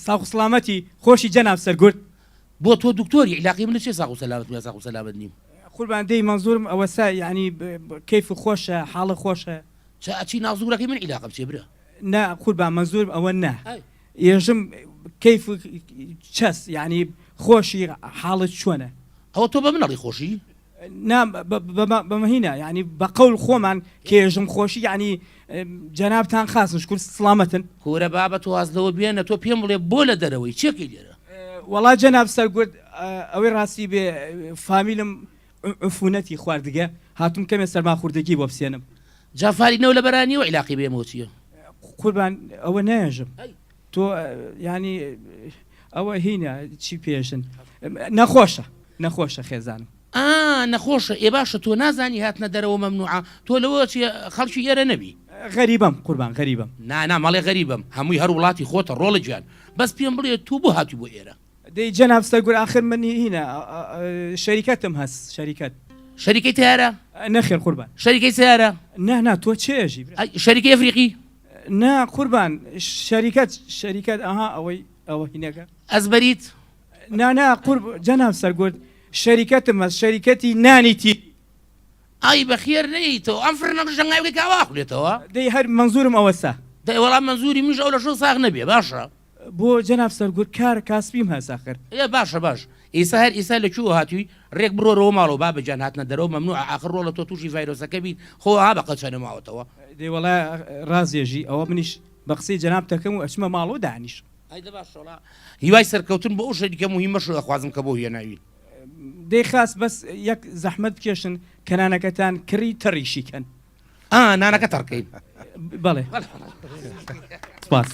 ساق سلامەتی خۆشی جەناب سەرگورد بۆ تۆ دکتۆری عیلاقی من لە چێ ساق و سەلامەت یا ساق و سەلامەت نیم قوربان دەی مەنزورم ئەوەسا یعنی کەیف خۆشە حاڵە خۆشە چ ئەچی نازوورەکەی من عیلاقم چێ برە نا قوربان مەنزورم ئەوە نا یێژم کەیف چەس یعنی خۆشی حاڵت چۆنە ئەوە تۆ بە منەڵی خۆشی نا بەمەهینە یعنی بە قەول خۆمان کێژم خۆشی یعنی جەنابتان خاستن شکر سلامەتن کورە بابە تۆ وازلەوە بێنە تۆ پێم بڵێ بۆ لە دەرەوەی چێکی لێرە وەڵا جەناب سەرگورد ئەوەی ڕاستی بێ فامیلم عفونەتی خواردگە هاتوم کەمێ سەرماخوردگی بۆ بسێنم جافارینەوە لە بەرانیەوە عیلاقی بێمەوە چییە قوربان ئەوە نەژم تۆ ینی ئەوە هینە چی پێشن نەخۆشە خێزانم نەخۆشە ئێ باشە تۆ نازانی هاتنە دەرەوە مەمنوعە تۆ لەوە خەڵکی ئێرە نەبی غەریبم قوربان غەریبم نا مەڵێ غەریبم هەمووی هەر وڵاتی خۆتە ڕۆڵە گیان بەس پێم بڵێ تو بۆ هاتی بۆ ئێرە دەی جەناب سەرگورد آخر منی هینە شەریکەتم هەست شەریکەی تیارە نەخێر قوربان شەریکەی سیارە نا تۆ چێژی شەریکەی ئەفریقی نا قوربان شەریکەت ئەها ئەوە هینەکە ئەزبەریت نا قورب جەناب سەرگورد شەریکەتم هەست شەریکەتی نانیتی ئای بەخێر نەیتەوە ئەم فرنەق ژەنگاوی کاواخولێتەوە دەی هەر منزورم ئەوەسا دەی وەڵام منزوری منش ئەو لە شەو ساغ نەبێ باشە بۆ جەناب سەرگورد کار کاسبیم هەست آخر باشە باش ئێستا هەر ئێستا لەکوێوە هاتووی ڕێک بڕۆرەوە ماڵەوە بابەجان هاتنە دەرەوە مەمنوع ئاخر ڕۆڵە تۆ تووشی ڤایرۆسەکە بیت خۆ ها بە قەچەنە ماوەتەوە دەی وەڵا ڕازێژی ئەوە منیش بە قسەی جەناب دەکەم و ئەچمە ماڵەوە دانیش هیوای سەرکەوتن بۆ ئەو شەریکە موهیمەش دەخوازم کە بۆ هێناوی دەی خاست بەس یەک زەحمەت بکێشن کەنانەکەتان کڕی تەڕیشیکەن نانەکە تەڕکەین بەڵێ سپاس